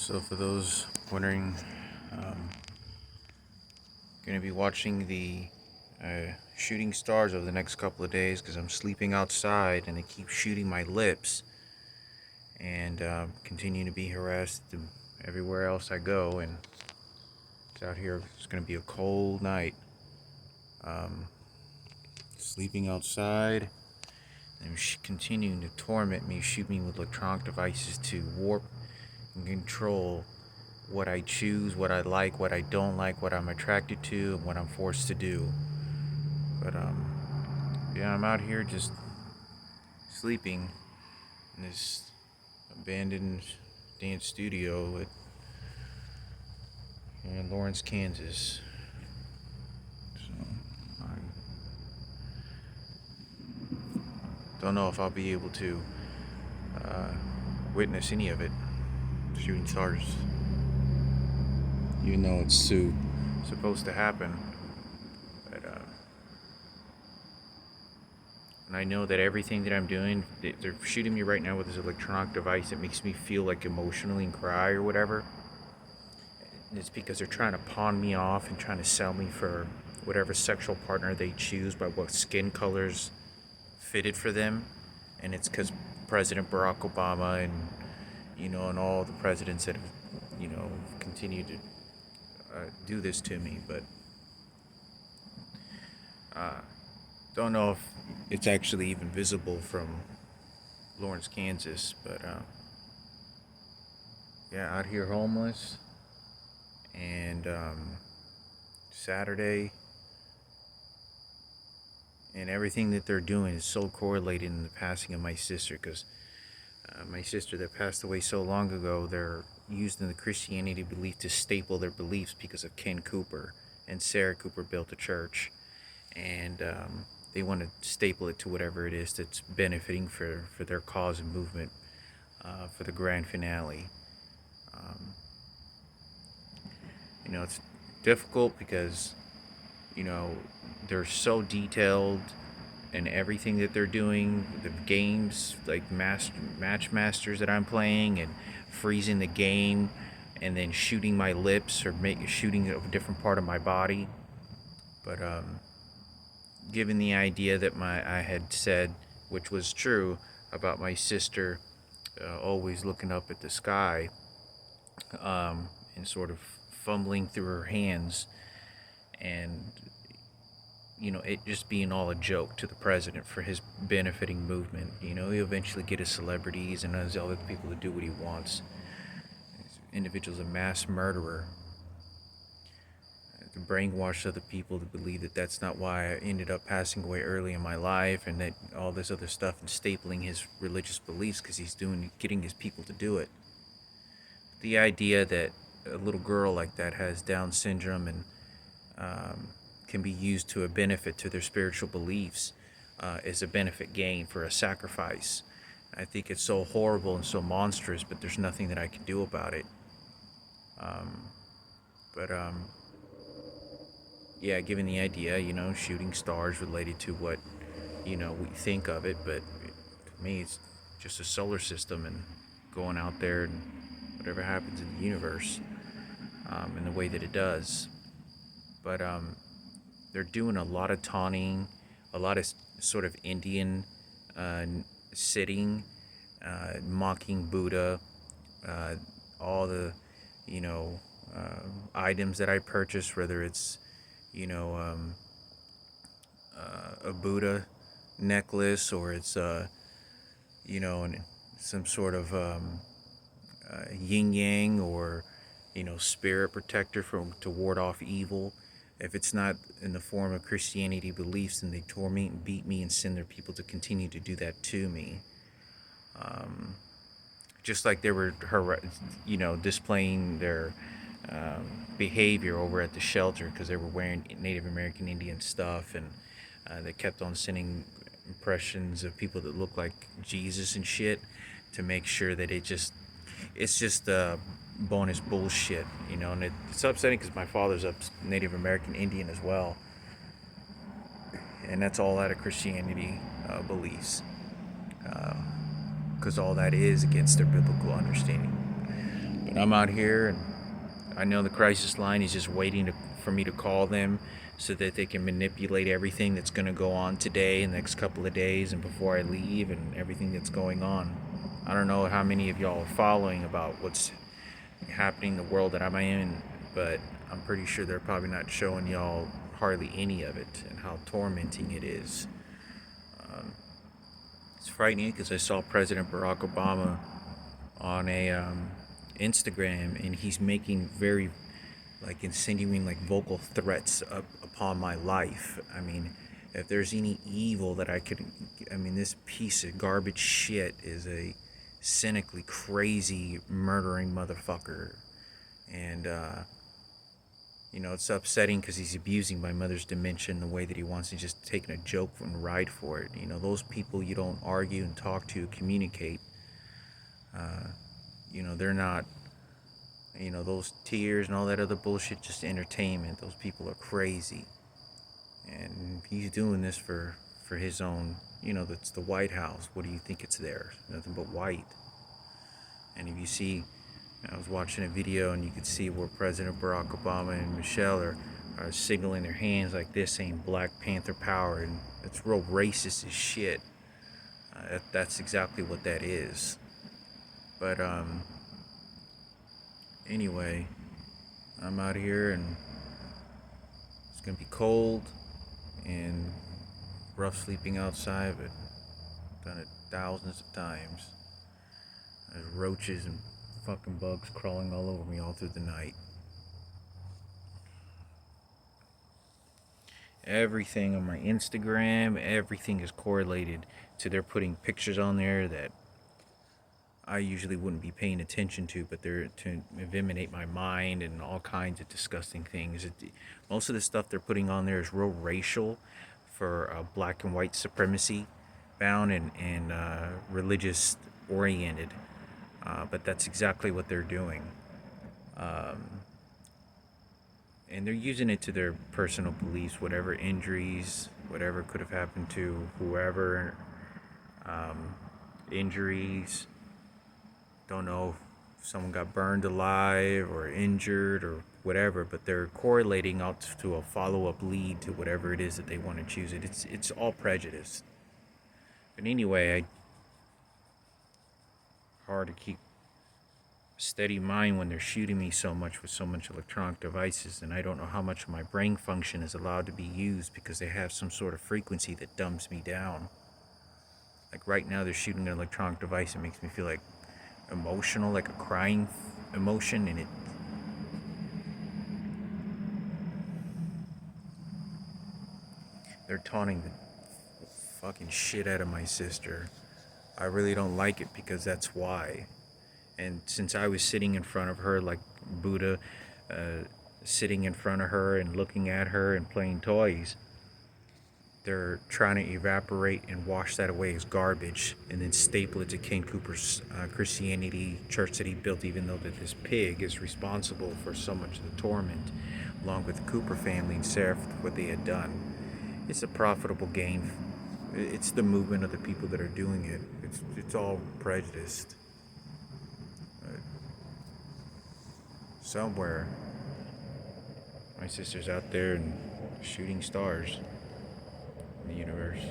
So for those wondering, going to be watching the shooting stars over the next couple of days because I'm sleeping outside and they keep shooting my lips and continue to be harassed everywhere else I go. And it's out here. It's going to be a cold night. Um, Sleeping outside. And continuing to torment me, shoot me with electronic devices to warp and control what I choose, what I like, what I don't like, what I'm attracted to, and what I'm forced to do. But yeah, I'm out here just sleeping in this abandoned dance studio in Lawrence, Kansas. So I don't know if I'll be able to uh, witness any of it. Shooting stars, even though it's supposed to happen. But and I know that everything that I'm doing, they're shooting me right now with this electronic device that makes me feel like emotionally and cry or whatever. And it's because they're trying to pawn me off and trying to sell me for whatever sexual partner they choose by what skin colors fitted for them. And it's because President Barack Obama and all the presidents that have continued to do this to me. But don't know if it's actually even visible from Lawrence, Kansas. But yeah, out here homeless. And Saturday, and everything that they're doing is so correlated in the passing of my sister, because my sister that passed away so long ago, they're used in the Christianity belief to staple their beliefs because of Ken Cooper, and Sarah Cooper built a church, and they want to staple it to whatever it is that's benefiting for their cause and movement for the grand finale. Um, it's difficult because they're so detailed in everything that they're doing. The games, like match masters that I'm playing, and freezing the game, and then shooting my lips or shooting a different part of my body. But given the idea that I had said, which was true, about my sister always looking up at the sky, and sort of fumbling through her hands, and it just being all a joke to the president for his benefiting movement. He'll eventually get his celebrities and his other people to do what he wants. This individual's a mass murderer. To brainwash other people to believe that that's not why I ended up passing away early in my life, and that all this other stuff, and stapling his religious beliefs because he's getting his people to do it. The idea that a little girl like that has Down syndrome and can be used to a benefit to their spiritual beliefs is a benefit gain for a sacrifice. I think it's so horrible and so monstrous, but there's nothing that I can do about it. But yeah, given the idea, shooting stars related to what, we think of it, but to me, it's just a solar system and going out there and whatever happens in the universe in the way that it does. But they're doing a lot of taunting, a lot of sort of Indian sitting, mocking Buddha, all the, items that I purchased, whether it's, a Buddha necklace, or it's, some sort of yin yang, or, spirit protector to ward off evil. If it's not in the form of Christianity beliefs, then they torment and beat me and send their people to continue to do that to me. Just like they were, displaying their behavior over at the shelter because they were wearing Native American Indian stuff, and they kept on sending impressions of people that look like Jesus and shit to make sure that it's just bonus bullshit, and it's upsetting because my father's a Native American Indian as well, and that's all out of Christianity beliefs, because all that is against their biblical understanding. But I'm out here, and I know the crisis line is just waiting for me to call them so that they can manipulate everything that's going to go on today and the next couple of days and before I leave and everything that's going on. I don't know how many of y'all are following about what's happening in the world that I'm in, but I'm pretty sure they're probably not showing y'all hardly any of it and how tormenting it is. It's frightening because I saw President Barack Obama on a Instagram, and he's making very like insinuating like vocal threats upon my life. I mean, if there's any evil that I mean, this piece of garbage shit is a cynically crazy murdering motherfucker, and it's upsetting because he's abusing my mother's dementia in the way that he wants to just taking a joke and ride for it. Those people you don't argue and talk to, communicate. They're not. Those tears and all that other bullshit, just entertainment. Those people are crazy, and he's doing this for his own. That's the White House. What do you think it's there? Nothing but white. And if you see, I was watching a video and you could see where President Barack Obama and Michelle are signaling their hands like this, saying Black Panther power, and it's real racist as shit. That's exactly what that is. But anyway, I'm out here and it's gonna be cold and rough sleeping outside, but I've done it thousands of times. There's roaches and fucking bugs crawling all over me all through the night. Everything on my Instagram, everything is correlated to they're putting pictures on there that I usually wouldn't be paying attention to, but they're to eliminate my mind and all kinds of disgusting things. Most of the stuff they're putting on there is real racial for black and white supremacy bound and religious oriented. But that's exactly what they're doing. And they're using it to their personal beliefs, whatever injuries, whatever could have happened to whoever, injuries. Don't know if someone got burned alive or injured or whatever, but they're correlating out to a follow-up lead to whatever it is that they want to choose. It's all prejudice. But anyway, hard to keep a steady mind when they're shooting me so much with so much electronic devices, and I don't know how much of my brain function is allowed to be used because they have some sort of frequency that dumbs me down. Like right now, they're shooting an electronic device that makes me feel like emotional, like a crying emotion, and they're taunting the fucking shit out of my sister. I really don't like it because that's why. And since I was sitting in front of her like Buddha, sitting in front of her and looking at her and playing toys, they're trying to evaporate and wash that away as garbage and then staple it to Ken Cooper's Christianity church that he built, even though that this pig is responsible for so much of the torment, along with the Cooper family and Sarah, for what they had done. It's a profitable game. It's the movement of the people that are doing it. It's all prejudiced. Somewhere, my sister's out there and shooting stars in the universe.